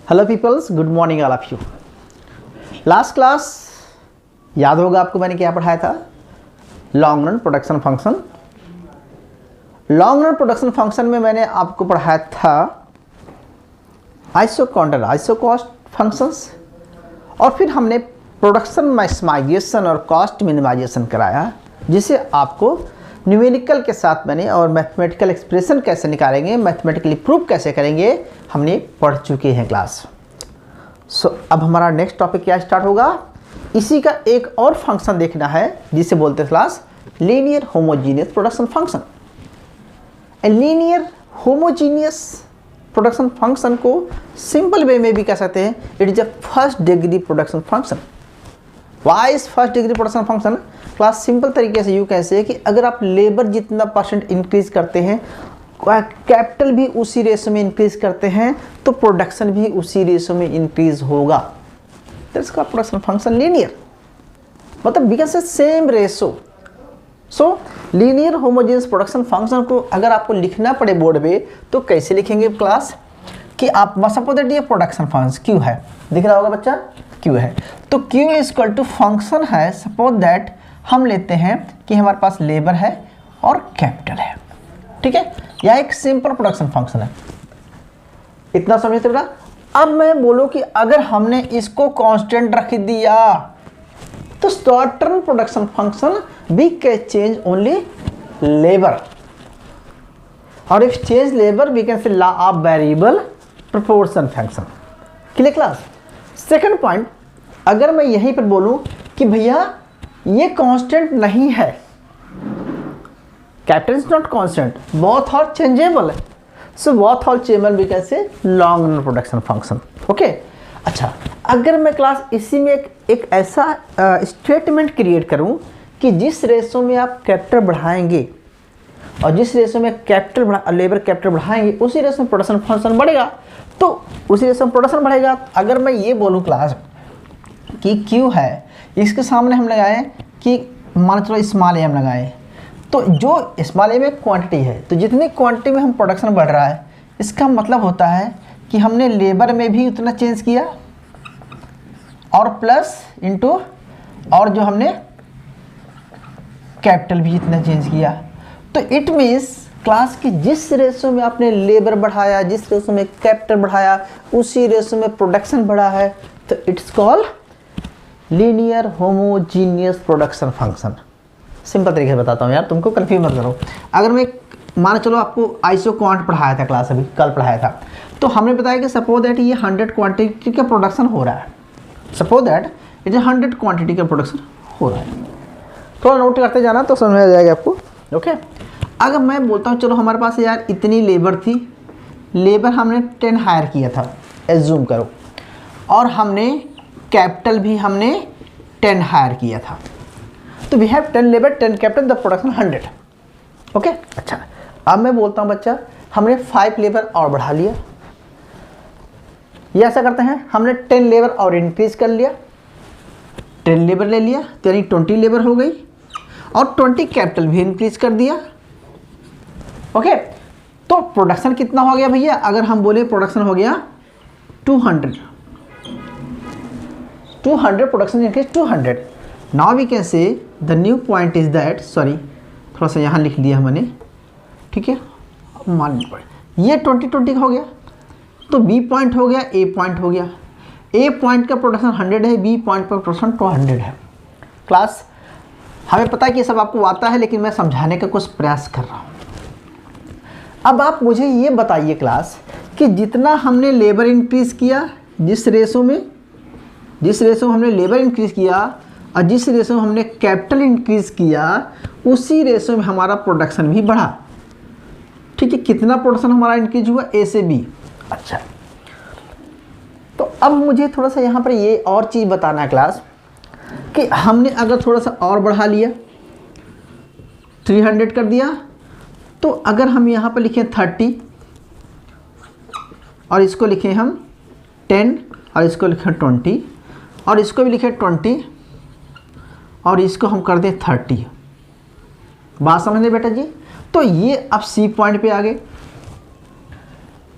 Hello peoples, good morning all of you. Last class याद होगा आपको मैंने क्या पढ़ाया था? Long run production function. Long run production function में मैंने आपको पढ़ाया था isoquant iso cost functions, और फिर हमने प्रोडक्शन मैक्सिमाइजेशन और कॉस्ट मिनिमाइजेशन कराया, जिसे आपको न्यूमेरिकल के साथ मैंने और मैथमेटिकल एक्सप्रेशन कैसे निकालेंगे, मैथमेटिकली प्रूफ कैसे करेंगे, हमने पढ़ चुके हैं क्लास। अब हमारा नेक्स्ट टॉपिक क्या स्टार्ट होगा? इसी का एक और फंक्शन देखना है जिसे बोलते हैं class linear homogeneous production function. Linear homogeneous production function को सिंपल वे में भी कह सकते हैं, it is a first degree production function. Why is first degree production function? Class simple तरीके से यूँ कैसे है कि अगर आप लेबर जितना परसेंट इंक्रीज करते हैं, कैपिटल भी उसी रेशो में इंक्रीज करते हैं, तो प्रोडक्शन भी उसी रेशो में इंक्रीज होगा। That's called production function linear, मतलब because same ratio. So linear homogeneous production function को अगर आपको लिखना पड़े बोर्ड पे तो कैसे लिखेंगे क्लास? कि आप सपोज दैट ये प्रोडक्शन फंक्शन क्यू है, दिख रहा होगा बच्चा, क्यू है, तो Q is equal to function है। सपोज दैट हम लेते हैं कि हमारे पास लेबर है और कैपिटल है, ठीक है, यह एक सिंपल प्रोडक्शन फंक्शन है। इतना समझते बेटा? अब मैं बोलूं कि अगर हमने इसको कांस्टेंट रख दिया तो short term production function we can change only labour, और if change labour we can say law of variable proportion function. Clear class? Second point, अगर मैं यहीं पर बोलूं कि भैया ये कांस्टेंट नहीं है, capital is not constant, both are changeable, so both are changeable we can say long run production function. Okay, अच्छा, अगर मैं क्लास इसी में एक ऐसा स्टेटमेंट क्रिएट करूं कि जिस रेशो में आप कैपिटल बढ़ाएंगे और जिस रेशो में लेबर कैपिटल बढ़ाएंगे उसी रेशो में प्रोडक्शन फंक्शन बढ़ेगा, तो उसी रेशो में प्रोडक्शन बढ़ेगा। अगर मैं ये बोलूं क्लास कि क्यू है, इसके सामने हम लगाए कि मान चलो स्मॉल एम लगाए, तो जो स्मॉल एम एक क्वांटिटी है, तो जितनी क्वांटिटी में हम प्रोडक्शन बढ़ रहा है, इसका मतलब होता है कि हमने लेबर में भी उतना चेंज किया और प्लस इनटू और जो हमने कैपिटल भी इतना चेंज किया। तो इट मीन्स क्लास की जिस रेशो में आपने लेबर बढ़ाया, जिस रेशो में कैपिटल बढ़ाया, उसी रेशो में प्रोडक्शन बढ़ा है, तो it's called linear homogeneous production function. Simple तरीके से बताता हूँ यार, तुमको कंफ्यूज मत करो। अगर मैं मान चलो आपको आइसो क्वांट पढ़ाया था क्लास, अभी कल पढ़ाया था, तो हमने बताया कि सपोज दैट ये 100 क्वांटिटी का प्रोडक्शन हो रहा है, सपोज दैट इट 100 क्वांटिटी का प्रोडक्शन हो रहा है। थोड़ा नोट करते जाना तो समझ में आ जाएगा आपको। ओके, अगर मैं बोलता हूँ चलो हमारे पास यार इतनी लेबर थी, लेबर हमने 10 हायर किया था, एज्यूम करो, और हमने कैपिटल भी हमने 10 हायर किया था, तो we have 10 labour 10 capital, the production 100। Okay, अच्छा, अब मैं बोलता हूँ बच्चा हमने 5 लेबर और बढ़ा लिया, ये ऐसा करते हैं, हमने 10 लेबर और इंक्रीज कर लिया, 10 लेबर ले लिया तो यानी 20 लेबर हो गई, और 20 कैपिटल भी इंक्रीज कर दिया। ओके, तो प्रोडक्शन कितना हो गया भैया? अगर हम बोले प्रोडक्शन हो गया 200 production increase 200। Now we can say the new point is that, sorry थोड़ा सा यहाँ लिख दिया हमने, ठीक है, मान पड़े ये 20 हो गया, तो बी पॉइंट हो गया, ए पॉइंट हो गया, ए पॉइंट का प्रोडक्शन 100 है, बी पॉइंट का प्रोडक्शन 200 है। क्लास हमें पता है कि ये सब आपको आता है, लेकिन मैं समझाने का कुछ प्रयास कर रहा हूँ। अब आप मुझे ये बताइए क्लास कि जितना हमने लेबर इंक्रीज किया, जिस रेशो में हमने लेबर इंक्रीज किया और जिस रेशो में हमने कैपिटल इंक्रीज किया, उसी रेशो में हमारा प्रोडक्शन भी बढ़ा। ठीक है, कितना प्रोडक्शन हमारा इंक्रीज हुआ? ए से बी। अच्छा, तो अब मुझे थोड़ा सा यहाँ पर ये और चीज़ बताना है क्लास कि हमने अगर थोड़ा सा और बढ़ा लिया, 300 कर दिया, तो अगर हम यहाँ पर लिखें 30 और इसको लिखें हम 10 और इसको लिखें 20 और इसको भी लिखें 20 और इसको हम कर दें 30, बात समझ लें बेटा जी? तो ये अब सी पॉइंट पे आ गए,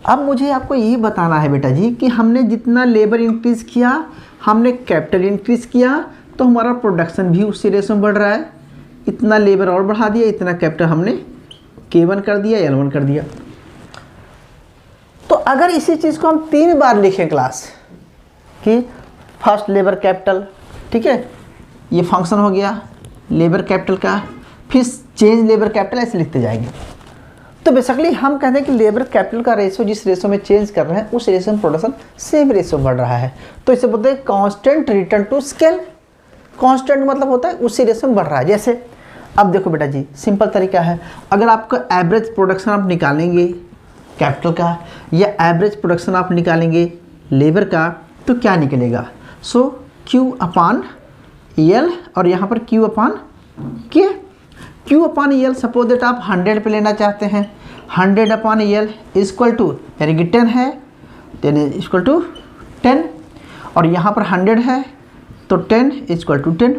अब मुझे आपको यही बताना है बेटा जी कि हमने जितना लेबर इंक्रीज़ किया, हमने कैपिटल इंक्रीज़ किया, तो हमारा प्रोडक्शन भी उसी रेशो में बढ़ रहा है। इतना लेबर और बढ़ा दिया, इतना कैपिटल हमने K1 कर दिया, L1 कर दिया। तो अगर इसी चीज़ को हम 3 बार लिखें क्लास कि फर्स्ट लेबर कैपिटल, ठीक है, ये फंक्शन हो गया लेबर कैपिटल का, फिर चेंज लेबर कैपिटल, ऐसे लिखते जाएंगे। तो बेसिकली हम कहते हैं कि लेबर कैपिटल का रेशो जिस रेशो में चेंज कर रहे हैं उस रेशो में प्रोडक्शन सेम रेशो बढ़ रहा है। तो इसे बोलते हैं constant return to scale. Constant मतलब होता है उसी रेशो में बढ़ रहा है। जैसे अब देखो बेटा जी, सिंपल तरीका है, अगर आपका एवरेज प्रोडक्शन आप निकालेंगे कैपिटल का या एवरेज प्रोडक्शन आप निकालेंगे लेबर का, तो क्या निकलेगा? सो Q अपान L और यहाँ पर Q upon K। Q upon L suppose that आप 100 पे लेना चाहते हैं, 100 अपान L इक्वल टू, यानी कि 10 है, 10 इक्वल टू 10, और यहाँ पर 100 है तो 10 इक्वल टू 10,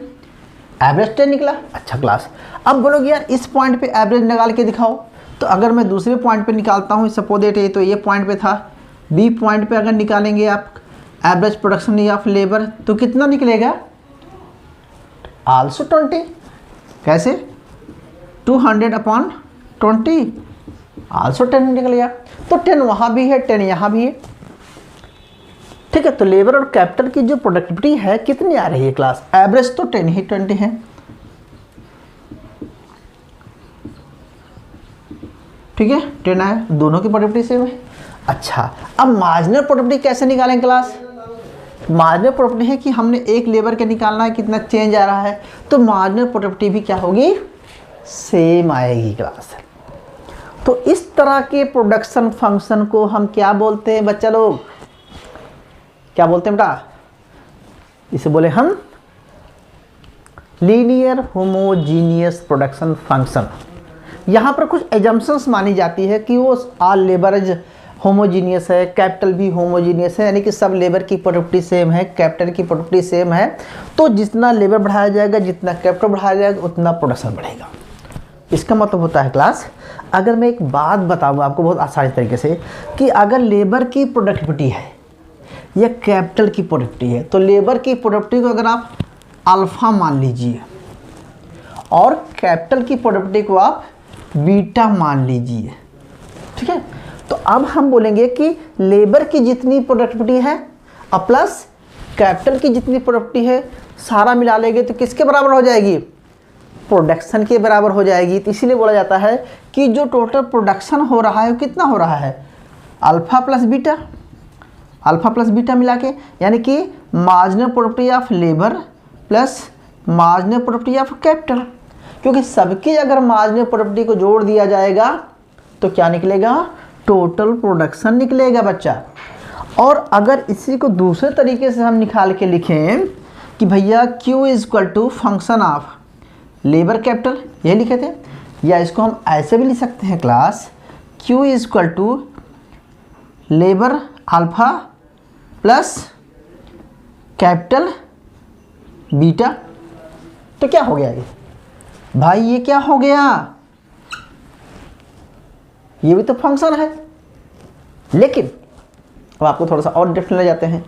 एवरेज 10 निकला। अच्छा क्लास, अब बोलोगे यार इस पॉइंट पे एवरेज निकाल के दिखाओ। तो अगर मैं दूसरे पॉइंट पे निकालता हूँ, सपोज दैट ये तो ये पॉइंट पे था, बी पॉइंट पे अगर निकालेंगे आप एवरेज प्रोडक्शन या लेबर, तो कितना निकलेगा? आल्सो 20। कैसे? 200 अपॉन 20 आल्सो 10 निकलेगा। तो 10 वहाँ भी है, 10 यहाँ भी है, ठीक है। तो लेबर और कैपिटल की जो प्रोडक्टिविटी है कितनी आ रही है क्लास? एवरेज तो 10 ही 20 है, ठीक है, 10 आया, दोनों की प्रोडक्टिविटी सेम है। अच्छा, अब मार्जिनल प्रोडक्टिविटी कैसे निकालें क्लास? मार्जिनल प्रोडक्टिविटी है कि हमने एक लेबर के निकालना है, कितना चेंज आ रहा है, तो मार्जिनल प्रोडक्टिविटी भी क्या होगी? सेम आएगी क्लास। तो इस तरह के प्रोडक्शन फंक्शन को हम क्या बोलते हैं बच्चा लोग? क्या बोलते हैं बेटा? इसे बोले हम लीनियर होमोजीनियस प्रोडक्शन फंक्शन। यहाँ पर कुछ एजम्पशंस मानी जाती है कि वो ऑल लेबरज होमोजीनियस है, कैपिटल भी होमोजीनियस है, यानी कि सब लेबर की प्रोडक्टिविटी सेम है, कैपिटल की प्रोडक्टिविटी सेम है, तो जितना लेबर बढ़ाया जाएगा, जितना कैपिटल बढ़ाया जाएगा, उतना प्रोडक्शन बढ़ेगा। इसका मतलब होता है क्लास, अगर मैं एक बात बताऊँ आपको बहुत आसानी तरीके से कि अगर लेबर की प्रोडक्टिविटी है या कैपिटल की प्रोडक्टिविटी है, तो लेबर की प्रोडक्टिविटी को अगर आप अल्फ़ा मान लीजिए और कैपिटल की प्रोडक्टिविटी को आप बीटा मान लीजिए, ठीक है। तो अब हम बोलेंगे कि लेबर की जितनी प्रोडक्टिविटी है और प्लस कैपिटल की जितनी प्रोडक्टिविटी है, सारा मिला लेंगे तो किसके बराबर हो जाएगी? प्रोडक्शन के बराबर हो जाएगी। तो इसीलिए बोला जाता है कि जो टोटल प्रोडक्शन हो रहा है वो कितना हो रहा है? Alpha plus beta, alpha plus beta मिला के, यानी कि marginal productivity of labour plus marginal productivity of capital, क्योंकि सबकी अगर मार्जिनल प्रोडक्टिविटी को जोड़ दिया जाएगा तो क्या निकलेगा? टोटल प्रोडक्शन निकलेगा बच्चा। और अगर इसी को दूसरे तरीके से हम निकाल के लिखें कि भैया Q is equal to function of labour capital, ये लिखे थे, या इसको हम ऐसे भी लिख सकते हैं class, Q is equal to labour alpha plus capital beta. तो क्या हो गया ये भाई? ये क्या हो गया? ये भी तो फंक्शन है। लेकिन अब आपको थोड़ा सा और डिफरेंट ले जाते हैं।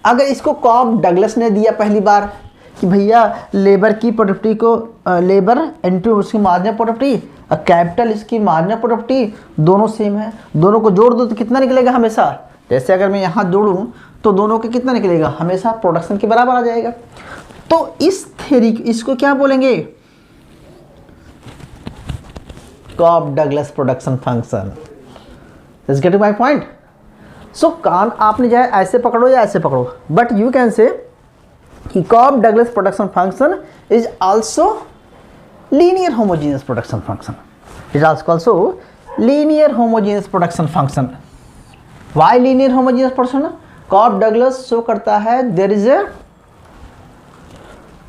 अगर इसको कॉब डगलस ने दिया पहली बार कि भैया लेबर की प्रोडक्टिविटी को लेबर इनटू उसकी मार्जिनल प्रोडक्टिविटी और कैपिटल इसकी मार्जिनल प्रोडक्टिविटी दोनों सेम है, दोनों को जोड़ दो तो कितना निकलेगा हमेशा? जैसे अगर मैं यहाँ जोड़ूँ तो दोनों के कितना निकलेगा? हमेशा प्रोडक्शन के बराबर आ जाएगा। तो इस थ्योरी, इसको क्या बोलेंगे? Cobb Douglas production function. Is getting my point? So कान आपने चाहे ऐसे पकड़ो या ऐसे पकड़ो, बट यू कैन से कि Cobb Douglas production function is also linear homogeneous production function, is also linear homogeneous production function. Why linear homogeneous production? Cobb Douglas show करता है there is a,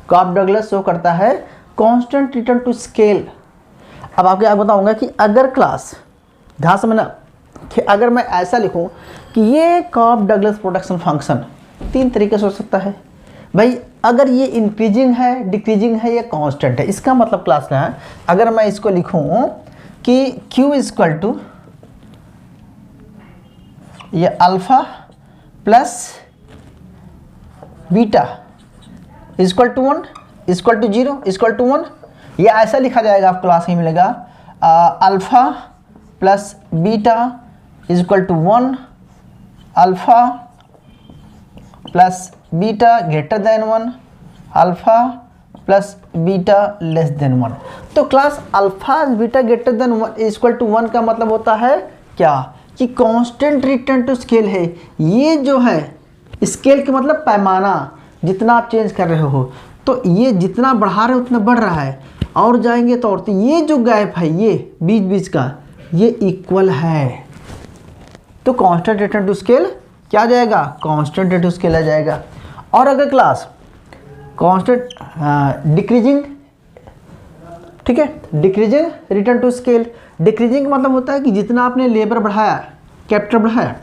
Cobb Douglas show करता है constant return to scale. अब आपको क्या बताऊंगा कि अगर क्लास ध्यान से ना, कि अगर मैं ऐसा लिखूं कि ये कॉब डगलस प्रोडक्शन फंक्शन 3 तरीके से हो सकता है भाई। अगर ये इंक्रीजिंग है, डिक्रीजिंग है या कांस्टेंट है, इसका मतलब क्लास क्या है? अगर मैं इसको लिखूं कि Q इज इक्वल टू ये alpha plus beta equal to 1 equal to 0 equal to 1, ये ऐसा लिखा जाएगा, आपको क्लास में मिलेगा alpha plus beta equal to 1, alpha plus beta greater than 1, alpha plus beta less than 1। तो class alpha beta greater than 1 equal to 1 का मतलब होता है क्या कि कांस्टेंट रिटर्न टू स्केल है। ये जो है स्केल के मतलब पैमाना, जितना आप चेंज कर रहे हो, तो ये जितना बढ़ा रहे हो उतना बढ़ रहा है, और जाएंगे तो और, तो ये जो गैप है ये बीच बीच का ये इक्वल है, तो कांस्टेंट रिटर्न टू स्केल क्या आ जाएगा, कांस्टेंट रिटर्न टू स्केल आ जाएगा। और अगर क्लास कांस्टेंट डिक्रीजिंग, ठीक है, decreasing return to scale, decreasing मतलब होता है कि जितना आपने लेबर बढ़ाया, कैपिटल बढ़ाया,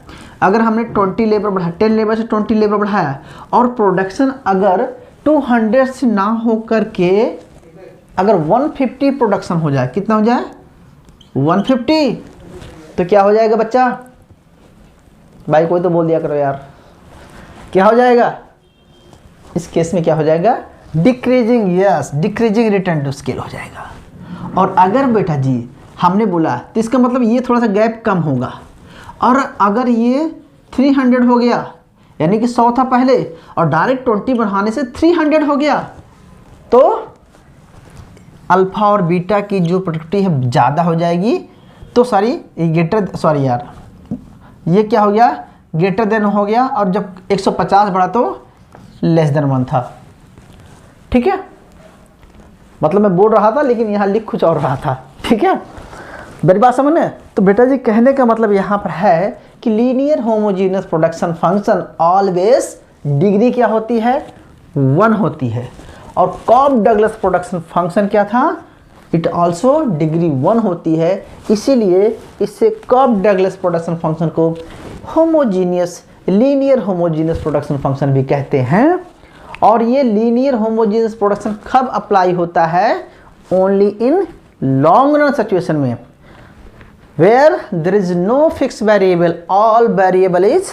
अगर हमने 20 लेबर बढ़ाया, 10 लेबर से 20 लेबर बढ़ाया, और प्रोडक्शन अगर 200 से ना हो करके अगर 150 प्रोडक्शन हो जाए, कितना हो जाए 150, तो क्या हो जाएगा बच्चा, भाई कोई तो बोल दिया करो यार, क्या हो जाएगा इस केस में, क्या हो जाएगा decreasing, yes decreasing return to scale हो जाएगा। और अगर बेटा जी हमने बोला तो इसका मतलब ये थोड़ा सा गैप कम होगा, और अगर ये 300 हो गया, यानी कि 100 था पहले और डायरेक्ट 20 बढ़ाने से 300 हो गया, तो अल्फा और बीटा की जो प्रोडक्टिविटी है ज़्यादा हो जाएगी, तो सॉरी यार ये क्या हो गया, ग्रेटर देन हो गया, और जब 150 बढ़ा तो लेस देन 1 था, ठीक है, मतलब मैं बोल रहा था लेकिन यहाँ लिख कुछ और रहा था, ठीक है, मेरी बात समझ में। तो बेटा जी कहने का मतलब यहाँ पर है कि linear homogeneous production function always degree क्या होती है, 1 होती है, और कॉब डगलस प्रोडक्शन फंक्शन क्या था, इट ऑल्सो डिग्री 1 होती है, इसीलिए इससे कॉब डगलस प्रोडक्शन फंक्शन को homogeneous, linear homogeneous production function भी कहते हैं। और ये लीनियर होमोजीनियस प्रोडक्शन कब अप्लाई होता है, only in long run situation में, where there is no fixed variable, all variable is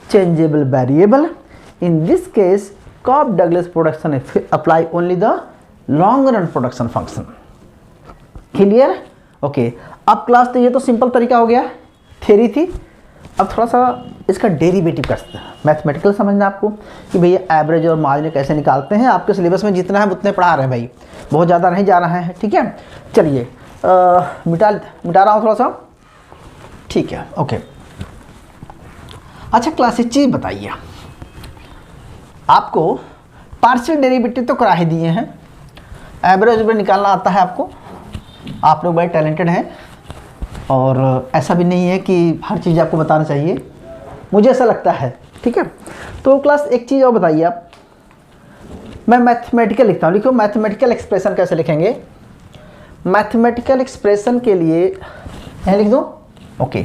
changeable variable. In this case Cobb-Douglas production apply only the long run production function. Clear? Okay. अब class तो ये तो simple तरीका हो गया, theory थी, अब थोड़ा सा इसका डेरिवेटिव करते हैं, मैथमेटिकल समझना आपको कि भैया एवरेज और मार्जिन कैसे निकालते हैं। आपके सिलेबस में जितना है उतने पढ़ा रहे हैं भाई, बहुत ज़्यादा नहीं जा रहा है, ठीक है। चलिए मिटा रहा हूँ थोड़ा सा, ठीक है, ओके। अच्छा क्लास एक चीज़ बताइए, आपको पार्शियल डेरिवेटिव तो करा ही दिए हैं, एवरेज भी निकालना आता है आपको, आप लोग बड़े टैलेंटेड हैं, और ऐसा भी नहीं है कि हर चीज़ आपको बताना चाहिए, मुझे ऐसा लगता है, ठीक है। तो क्लास एक चीज़ और बताइए आप, मैं मैथमेटिकल लिखता हूँ, लिखो मैथमेटिकल एक्सप्रेशन कैसे लिखेंगे। मैथमेटिकल एक्सप्रेशन के लिए यहाँ लिख दो, ओके।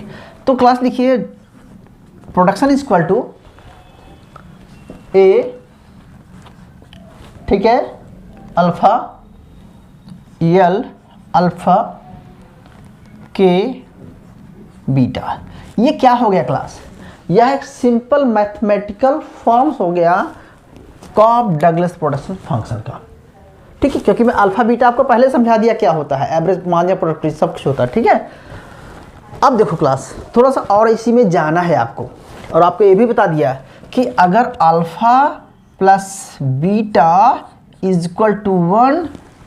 तो क्लास लिखिए प्रोडक्शन इज इक्वल टू ए, ठीक है, अल्फा एल अल्फा के बीटा। ये क्या हो गया क्लास, यह एक सिंपल मैथमेटिकल फॉर्म्स हो गया कॉब डगलस प्रोडक्शन फंक्शन का, ठीक है, क्योंकि मैं अल्फा बीटा आपको पहले समझा दिया क्या होता है, एवरेज मार्जिन प्रोडक्टिविटी सब कुछ होता है, ठीक है। अब देखो क्लास थोड़ा सा और इसी में जाना है आपको, और आपको ये भी बता दिया कि अगर alpha plus beta is equal to 1,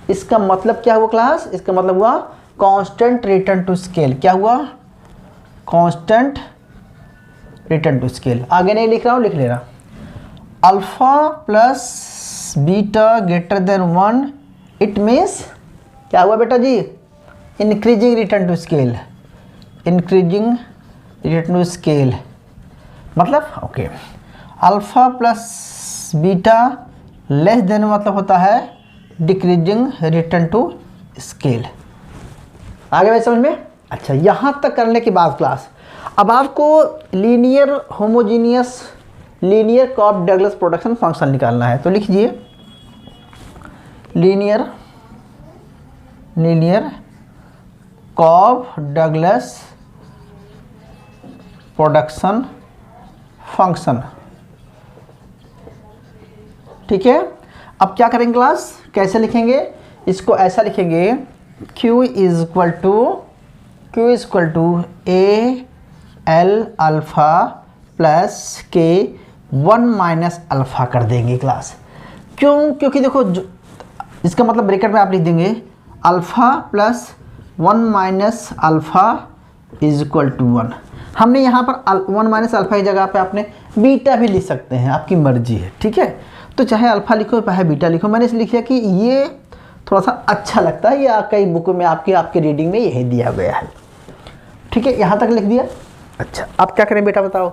इसका मतलब क्या हुआ क्लास, इसका मतलब हुआ कांस्टेंट रिटर्न टू स्केल, क्या हुआ, कांस्टेंट रिटर्न टू स्केल। आगे नहीं लिख रहा हूँ, लिख ले रहा, alpha plus beta greater than 1, it means क्या हुआ बेटा जी, increasing return to scale, increasing return to scale मतलब okay, alpha plus beta less than मतलब होता है डिक्रीजिंग रिटर्न टू स्केल। आगे भाई समझ में। अच्छा यहाँ तक करने के बाद क्लास अब आपको linear homogeneous linear Cobb Douglas production function निकालना है, तो लिखिए linear Cobb Douglas production function. ठीक है, अब क्या करेंगे क्लास, कैसे लिखेंगे इसको, ऐसा लिखेंगे Q is equal to A L alpha plus K 1 minus alpha कर देंगे क्लास। क्यों, क्योंकि देखो इसका मतलब ब्रैकेट में आप लिख देंगे alpha plus 1 minus alpha is equal to 1। हमने यहाँ पर 1 माइनस अल्फ़ा की जगह पे आपने बीटा भी लिख सकते हैं, आपकी मर्जी है। ठीक है, तो चाहे अल्फ़ा लिखो चाहे बीटा लिखो, मैंने इसलिए लिखा कि ये थोड़ा सा अच्छा लगता है, या कई बुक में आपके रीडिंग में यही दिया गया है। ठीक है, यहाँ तक लिख दिया। अच्छा, अब क्या करें बेटा बताओ।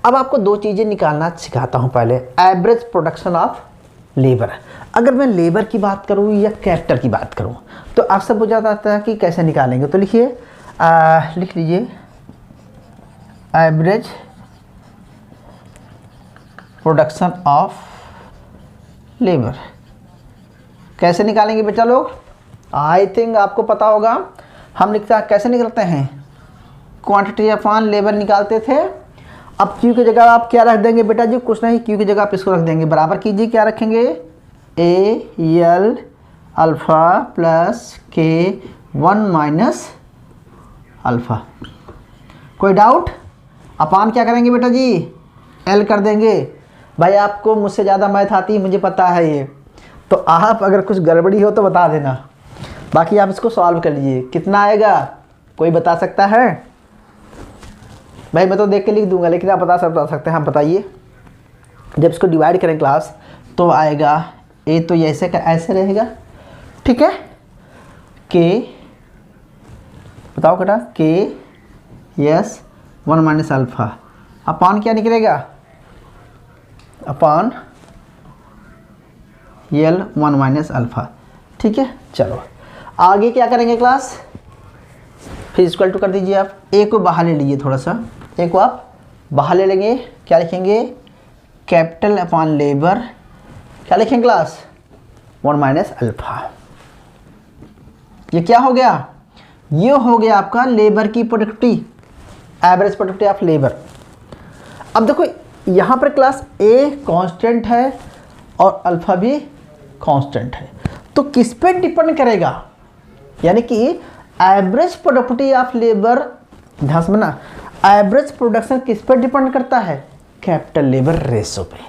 अब आपको दो चीज़ें निकालना सिखाता हूँ। पहले एवरेज प्रोडक्शन ऑफ लेबर। अगर मैं लेबर की बात करूँ या कैपिटल की बात करूँ तो आप सब बुझा जाता है कि कैसे निकालेंगे। तो लिखिए, लिख लीजिए एवरेज प्रोडक्शन ऑफ लेबर। कैसे निकालेंगे बेटा लोग, आई थिंक आपको पता होगा। हम कैसे निकलते हैं, क्वांटिटी अपॉन लेबर निकालते थे। अब क्यू की जगह आप क्या रख देंगे बेटा जी, कुछ नहीं, क्यू की जगह आप इसको रख देंगे, बराबर कीजिए क्या रखेंगे, ए L alpha plus K 1 minus alpha. कोई डाउट, अपान क्या करेंगे बेटा जी, एल कर देंगे। भाई आपको मुझसे ज़्यादा मैथ आती है, मुझे पता है ये, तो आप अगर कुछ गड़बड़ी हो तो बता देना, बाकी आप इसको सॉल्व कर लीजिए। कितना आएगा कोई बता सकता है? भाई मैं तो देख के लिख दूंगा, लेकिन आप बता सकते हैं। आप बताइए, जब इसको डिवाइड करें क्लास तो आएगा ए, तो ये ऐसे का ऐसे रहेगा। ठीक है, के बताओ बेटा, के यस 1 माइनस अल्फ़ा अपान क्या निकलेगा, अपान एल 1 माइनस अल्फ़ा। ठीक है, चलो आगे क्या करेंगे क्लास, फिर इक्वल टू कर दीजिए। आप ए को बाहर ले लीजिए, थोड़ा सा ए को आप बाहर ले लेंगे, क्या लिखेंगे, कैपिटल अपॉन लेबर, क्या लिखेंगे क्लास, 1 माइनस अल्फ़ा। ये क्या हो गया, ये हो गया आपका लेबर की productivity, average productivity of labour. अब देखो यहाँ पर क्लास ए कांस्टेंट है और अल्फ़ा भी कांस्टेंट है, तो किस पे डिपेंड करेगा, यानी कि एवरेज प्रोडक्टिविटी ऑफ लेबर, ध्यान से ना, एवरेज प्रोडक्शन किस पर डिपेंड करता है, कैपिटल लेबर रेशो पे।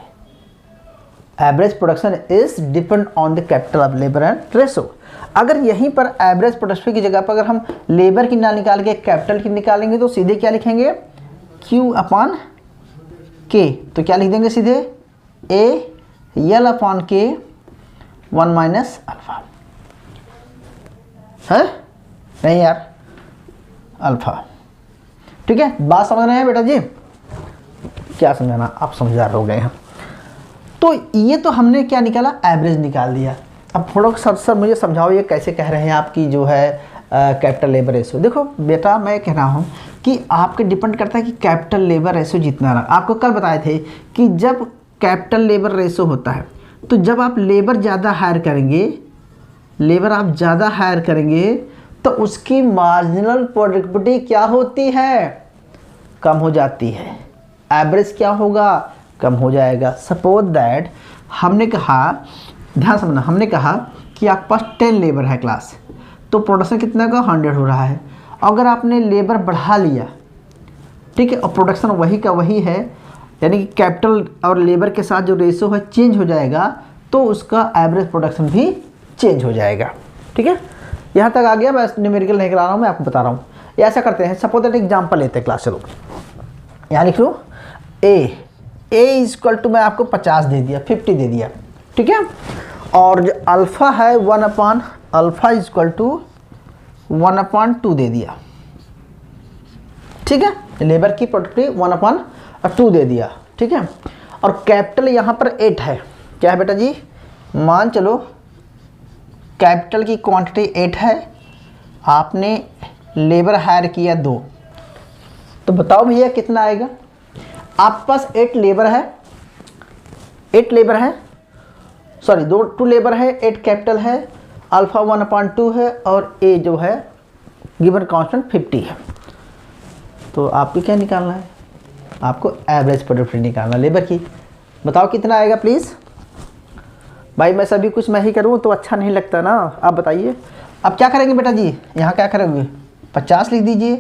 Average production is depend on the capital of labour and ratio. अगर यहीं पर एवरेज प्रोडक्शन की जगह पर अगर हम लेबर की ना निकाल के कैपिटल की निकालेंगे तो सीधे क्या लिखेंगे, Q अपॉन के, तो क्या लिख देंगे सीधे, ए एल अपॉन के 1 माइनस अल्फ़ा है, नहीं यार अल्फ़ा। ठीक है, बात समझ रहे हैं बेटा जी, क्या समझाना, आप समझदार हो गए हैं। तो ये तो हमने क्या निकाला, एवरेज निकाल दिया। अब थोड़ा सर मुझे समझाओ ये कैसे कह रहे हैं आपकी जो है कैपिटल लेबर रेशो। देखो बेटा मैं कह रहा हूँ कि आपके डिपेंड करता है कि कैपिटल लेबर रेशो जितना रहा। आपको कल बताए थे कि जब कैपिटल लेबर रेशो होता है तो जब आप लेबर ज़्यादा हायर करेंगे, लेबर आप ज़्यादा हायर करेंगे तो उसकी मार्जिनल प्रोडक्टिविटी क्या होती है, कम हो जाती है। एवरेज क्या होगा, कम हो जाएगा। सपोज दैट हमने कहा, ध्यान समझना, हमने कहा कि आपके पास 10 लेबर है क्लास, तो प्रोडक्शन कितना का 100 हो रहा है। अगर आपने लेबर बढ़ा लिया, ठीक है, और प्रोडक्शन वही का वही है, यानी कि कैपिटल और लेबर के साथ जो रेशो है चेंज हो जाएगा, तो उसका एवरेज प्रोडक्शन भी चेंज हो जाएगा। ठीक है, यहाँ तक आ गया। मैं न्यूमेरिकल नहीं करा रहा हूँ, मैं आपको बता रहा हूँ। ये ऐसा करते हैं, सपोज दैट एग्जाम्पल लेते हैं क्लास। चलो यहाँ लिख लो, ए इज इक्वल टू, मैं आपको 50 दे दिया, 50 दे दिया। ठीक है, और जो अल्फ़ा है 1 upon alpha is equal to 1 upon 2 दे दिया। ठीक है, लेबर की प्रोडक्टिविटी 1 अपॉन 2 दे दिया। ठीक है, और कैपिटल यहाँ पर 8 है। क्या है बेटा जी, मान चलो कैपिटल की क्वांटिटी 8 है, आपने लेबर हायर किया 2, तो बताओ भैया कितना आएगा। आपके पास 8 लेबर है, 8 लेबर है, सॉरी 2 लेबर है, 8 कैपिटल है, अल्फ़ा 1/2 है, और ए जो है गिवन कांस्टेंट 50 है। तो आपको क्या निकालना है, आपको एवरेज प्रोडक्टिविटी निकालना लेबर की। बताओ कितना आएगा प्लीज़। भाई मैं सभी कुछ मैं ही करूँ तो अच्छा नहीं लगता ना, आप बताइए। अब क्या करेंगे बेटा जी, यहाँ क्या करेंगे, 50 लिख दीजिए।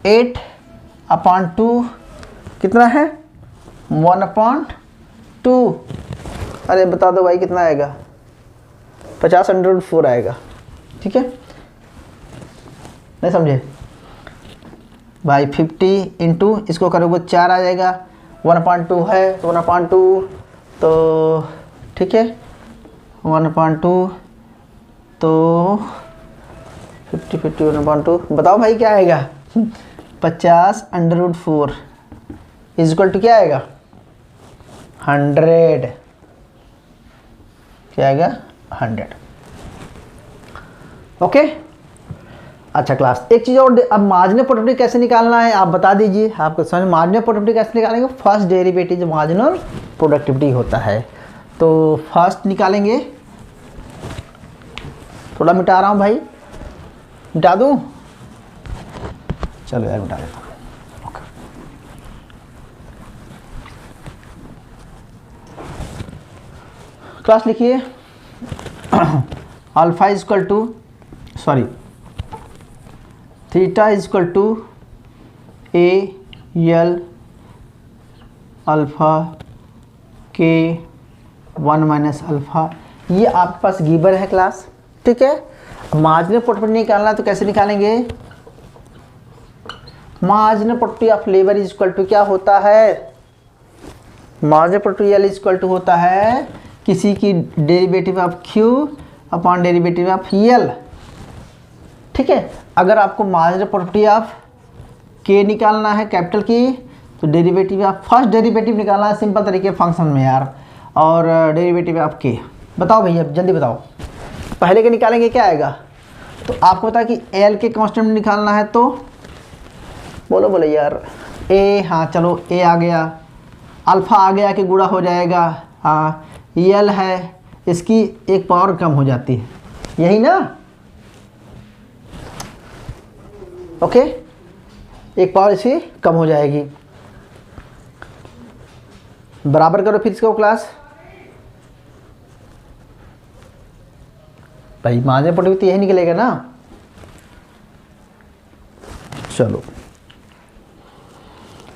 8/2 कितना है, 1/2। अरे बता दो भाई कितना आएगा, 50/4 आएगा। ठीक है, नहीं समझे भाई। 50 इंटू इसको करोगे 4 आ जाएगा। 1/2 है तो 1/2 तो ठीक है, 1/2 तो 50 1/2 बताओ भाई क्या आएगा। 50/4 इज इक्वल टू क्या आएगा, 100। क्या आएगा, 100। ओके अच्छा क्लास, एक चीज़ और, अब मार्जिनल प्रोडक्टिविटी कैसे निकालना है आप बता दीजिए। आपको समझ मार्जिनल प्रोडक्टिविटी कैसे निकालेंगे, फर्स्ट डेरिवेटिव जो मार्जिनल प्रोडक्टिविटी होता है, तो फर्स्ट निकालेंगे। थोड़ा मिटा रहा हूँ भाई, मिटा दूँ, चलो यार मिटा देता हूँ। क्लास लिखिए, alpha is equal to sorry theta is equal to A L alpha K 1 minus alpha. ये आपके पास गिवन है क्लास। ठीक है, मार्जिनल प्रोडक्टिविटी निकालना है तो कैसे निकालेंगे, marginal productivity of labour is equal to क्या होता है, marginal productivity L is equal to होता है किसी की derivative of Q upon derivative of L. ठीक है, अगर आपको मार्जिनल प्रोडक्टिविटी ऑफ के निकालना है कैपिटल की, तो डेरिवेटिव ऑफ फर्स्ट डेरिवेटिव निकालना है सिंपल तरीके फंक्शन में यार, और डेरिवेटिव ऑफ के। बताओ भैया जल्दी बताओ, पहले के निकालेंगे क्या आएगा, तो आपको पता है कि एल के कांस्टेंट निकालना है, तो बोलो बोलो यार ए, हाँ चलो ए आ गया, अल्फ़ा आ गया कि गुणा हो जाएगा, हाँ एल है इसकी एक पावर कम हो जाती है, यही ना। ओके, एक पावर इसकी कम हो जाएगी, बराबर करो फिर इसको क्लास। भाई मार्जिनल प्रोडक्टिविटी यही निकलेगा ना। चलो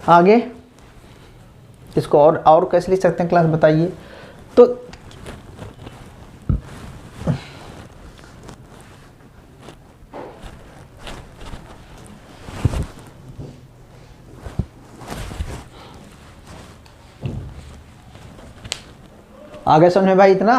आगे इसको और कैसे लिख सकते हैं क्लास बताइए। तो आगे समझ में भाई इतना।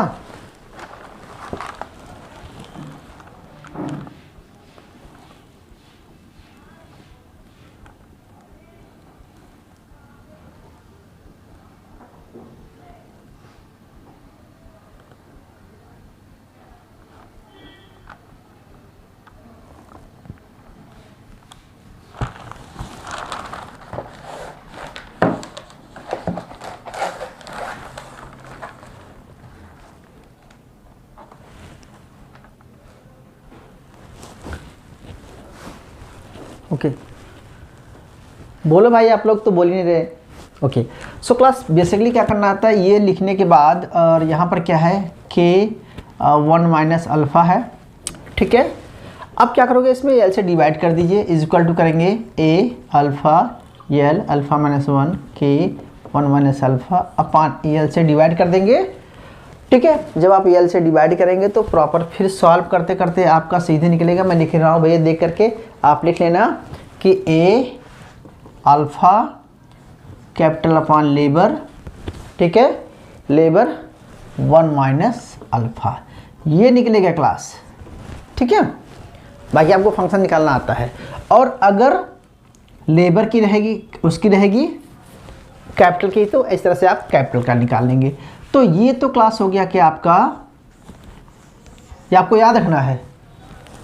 ओके बोलो भाई, आप लोग तो बोल ही नहीं रहे। ओके सो क्लास बेसिकली क्या करना आता है, ये लिखने के बाद और यहाँ पर क्या है के 1 माइनस अल्फ़ा है। ठीक है, अब क्या करोगे, इसमें एल से डिवाइड कर दीजिए, इज इक्वल टू करेंगे ए अल्फ़ा एल अल्फ़ा माइनस 1 के 1 माइनस अल्फ़ा अपान एल से डिवाइड कर देंगे। ठीक है, जब आप एल से डिवाइड करेंगे तो प्रॉपर फिर सॉल्व करते करते आपका सीधे निकलेगा। मैं लिख रहा हूँ भैया, देख करके आप लिख लेना कि ए अल्फ़ा कैपिटल अपान लेबर, ठीक है, लेबर 1 माइनस अल्फ़ा, ये निकलेगा क्लास। ठीक है, बाकी आपको फंक्शन निकालना आता है। और अगर लेबर की रहेगी, उसकी रहेगी कैपिटल की, तो इस तरह से आप कैपिटल का निकाल लेंगे। तो ये तो क्लास हो गया कि आपका, ये आपको याद रखना है।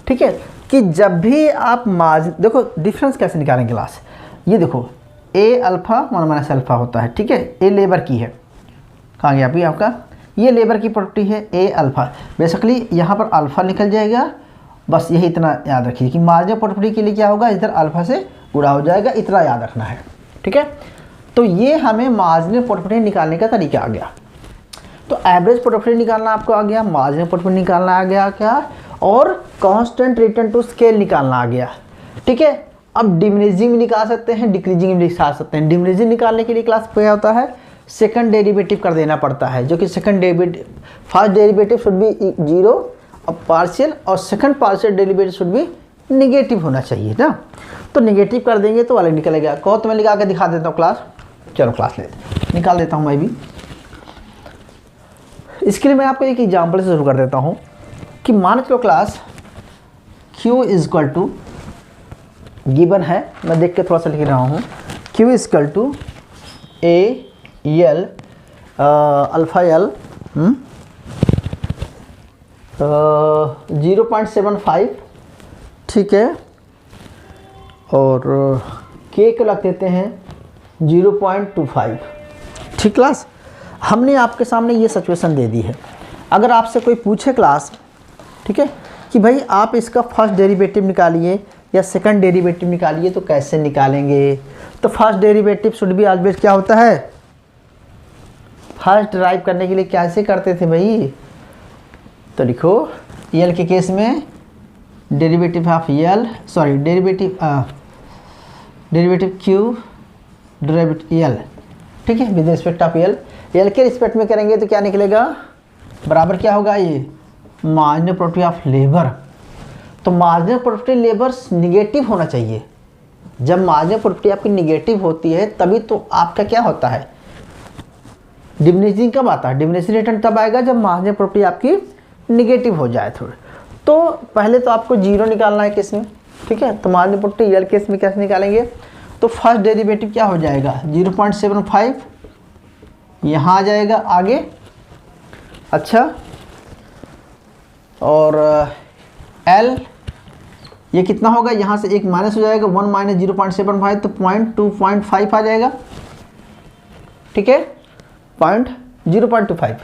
ठीक है, कि जब भी आप मार्जिन, देखो डिफरेंस कैसे निकालेंगे क्लास, ये देखो ए अल्फ़ा 1 माइनस अल्फ़ा होता है। ठीक है, ए लेबर की है, कहाँ गया अभी आपका, ये लेबर की प्रॉपर्टी है ए अल्फ़ा। बेसिकली यहाँ पर अल्फ़ा निकल जाएगा, बस यही इतना याद रखिए कि मार्जिनल प्रॉपर्टी के लिए क्या होगा, इधर अल्फ़ा से गुणा हो जाएगा, इतना याद रखना है। ठीक है। तो ये हमें मार्जिनल प्रोडक्टिविटी निकालने का तरीका आ गया। तो एवरेज प्रोडक्टिविटी निकालना आपको आ गया, मार्जिनल प्रोडक्टिविटी निकालना आ गया क्या, और कांस्टेंट रिटर्न टू स्केल निकालना आ गया, ठीक है। अब डिमिनिशिंग भी निकाल सकते हैं, डिक्रीजिंग भी निकाल सकते हैं। डिमिनिशिंग निकालने के लिए क्लास क्या होता है, सेकंड डेरिवेटिव कर देना पड़ता है, जो कि second derivative, first derivative should be 0 और पार्शियल, और second partial derivative should be negative होना चाहिए ना। तो नेगेटिव कर देंगे तो अलग निकलेगा। कहो तो मैं लगा के दिखा देता हूँ क्लास, चलो क्लास लेते निकाल देता हूँ मैं भी। इसके लिए मैं आपको एक एग्जाम्पल से शुरू कर देता हूँ कि मान चलो class Q is equal to given है, मैं देख के थोड़ा सा लिख रहा हूँ, Q is equal to A L अल्फा L 0.75, ठीक है, और K को रख देते हैं 0.25, ठीक क्लास। हमने आपके सामने ये सिचुएशन दे दी है। अगर आपसे कोई पूछे क्लास, ठीक है, कि भाई आप इसका फर्स्ट डेरिवेटिव निकालिए या सेकंड डेरिवेटिव निकालिए, तो कैसे निकालेंगे। तो first derivative should be always क्या होता है, फर्स्ट ड्राइव करने के लिए कैसे करते थे भाई, तो लिखो यल के केस में derivative of L, sorry derivative Q derivative L, ठीक है, with respect of L. L के रिस्पेक्ट में करेंगे तो क्या निकलेगा, बराबर क्या होगा, ये मार्जिनल प्रोडक्टिविटी ऑफ लेबर। तो मार्जिनल प्रोडक्टिविटी लेबर निगेटिव होना चाहिए। जब मार्जिनल प्रोडक्टिविटी आपकी निगेटिव होती है तभी तो आपका क्या होता है, डिमिनिशिंग कब आता है, डिमिनिशिंग रिटर्न तब आएगा जब मार्जिनल प्रोडक्टिविटी आपकी निगेटिव हो जाए थोड़े। तो पहले तो आपको 0 निकालना है केस में, ठीक है। तो मार्जिनल प्रोडक्टिविटी यल केस में कैसे निकालेंगे, तो फर्स्ट डेरिवेटिव क्या हो जाएगा 0.75, यहाँ आ जाएगा आगे, अच्छा, और L ये कितना होगा, यहाँ से एक माइनस हो जाएगा, 1 माइनस 0.75 तो 0.25 आ जाएगा, ठीक है, 0.25,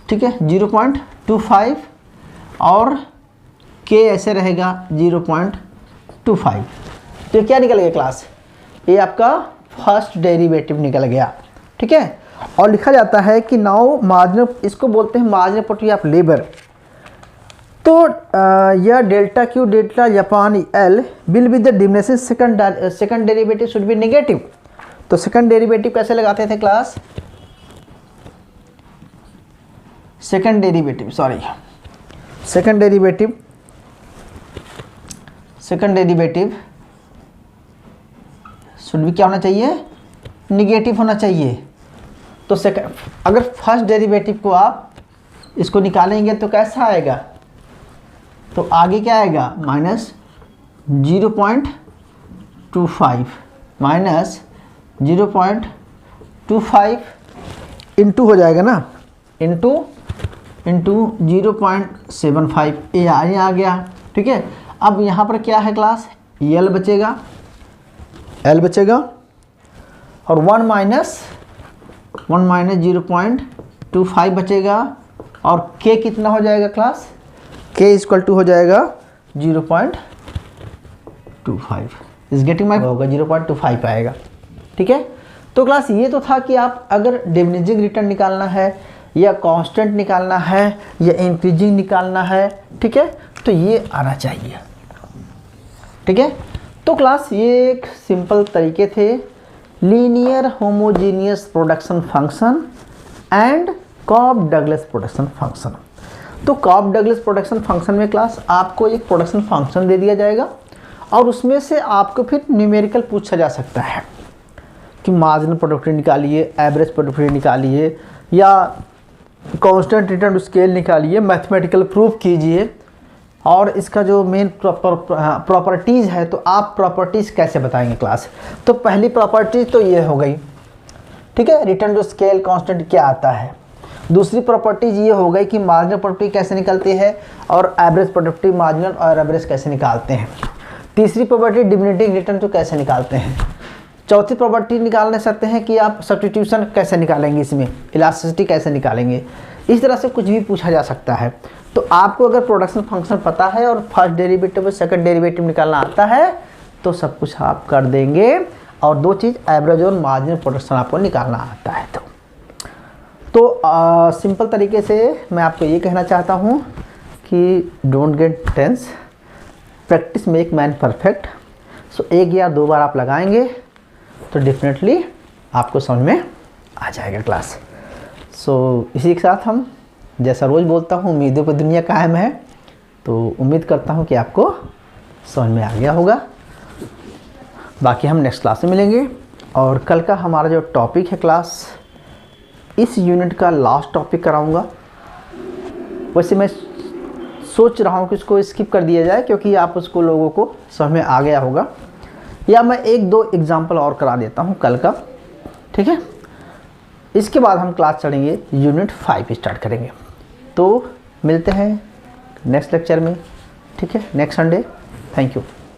ठीक है, 0.25, और K ऐसे रहेगा 0.25। तो क्या निकल गया क्लास, ये आपका फर्स्ट डेरिवेटिव निकल गया, ठीक है। और लिखा जाता है कि नाउ मार्जिनल, इसको बोलते हैं मार्जिनल प्रोडक्टिविटी ऑफ लेबर। तो यह delta Q delta Japan L will be the diminishing second derivative should be negative. तो सेकंड डेरिवेटिव कैसे लगाते थे क्लास, सेकंड डेरिवेटिव शुड भी क्या होना चाहिए, निगेटिव होना चाहिए। तो सेकंड, अगर फर्स्ट डेरिवेटिव को आप इसको निकालेंगे तो कैसा आएगा, तो आगे क्या आएगा, माइनस 0.25 माइनस 0.25 इंटू हो जाएगा ना, इंटू 0.75, ये आ गया, ठीक है। अब यहाँ पर क्या है क्लास, L बचेगा और 1 माइनस 0.25 बचेगा, और K कितना हो जाएगा क्लास, K इक्वल टू हो जाएगा 0.25, इस गेटिंग माई होगा 0.25 आएगा, ठीक है। तो क्लास ये तो था कि आप अगर डिमिनिशिंग रिटर्न निकालना है या कांस्टेंट निकालना है या इंक्रीजिंग निकालना है, ठीक है, तो ये आना चाहिए, ठीक है। तो क्लास ये एक सिंपल तरीके थे, linear homogeneous production function and Cobb Douglas production function. तो कॉब डगलस प्रोडक्शन फंक्शन में क्लास आपको एक प्रोडक्शन फंक्शन दे दिया जाएगा और उसमें से आपको फिर न्यूमेरिकल पूछा जा सकता है कि मार्जिनल प्रोडक्टिविटी निकालिए, एवरेज प्रोडक्टिविटी निकालिए, या कांस्टेंट रिटर्न स्केल निकालिए, मैथमेटिकल प्रूफ कीजिए, और इसका जो मेन प्रॉपर्टीज़ है, तो आप प्रॉपर्टीज़ कैसे बताएंगे क्लास। तो पहली प्रॉपर्टीज तो ये हो गई, ठीक है, रिटर्न टू स्केल कांस्टेंट क्या आता है। दूसरी प्रॉपर्टीज ये हो गई कि मार्जिनल प्रोडक्टिविटी कैसे निकलती है और एवरेज प्रोडक्टिविटी, मार्जिनल और एवरेज कैसे निकालते हैं। तीसरी प्रॉपर्टी डिमिनिशिंग रिटर्न तो कैसे निकालते हैं। चौथी प्रॉपर्टी निकालने सकते हैं कि आप सब्स्टिट्यूशन कैसे निकालेंगे, इसमें इलास्टिसिटी कैसे निकालेंगे। इस तरह से कुछ भी पूछा जा सकता है। तो आपको अगर प्रोडक्शन फंक्शन पता है और फर्स्ट डेरिवेटिव और सेकंड डेरिवेटिव निकालना आता है तो सब कुछ आप कर देंगे और दो चीज़ एवरेज और मार्जिनल प्रोडक्शन आपको निकालना आता है। तो सिंपल तरीके से मैं आपको ये कहना चाहता हूँ कि don't get tense, practice make man perfect. So एक या दो बार आप लगाएंगे तो डेफिनेटली आपको समझ में आ जाएगा क्लास। सो इसी के साथ हम जैसा रोज़ बोलता हूँ, उम्मीदों पर दुनिया कायम है। तो उम्मीद करता हूँ कि आपको समझ में आ गया होगा। बाकी हम नेक्स्ट क्लास में मिलेंगे। और कल का हमारा जो टॉपिक है क्लास, इस यूनिट का लास्ट टॉपिक कराऊंगा। वैसे मैं सोच रहा हूँ कि इसको स्किप कर दिया जाए, क्योंकि आप उसको लोगों को समझ में आ गया होगा, या मैं एक दो एग्जाम्पल और करा देता हूँ कल का, ठीक है। इसके बाद हम क्लास चढ़ेंगे, यूनिट 5 स्टार्ट करेंगे। तो मिलते हैं नेक्स्ट लेक्चर में, ठीक है, नेक्स्ट संडे। Thank you.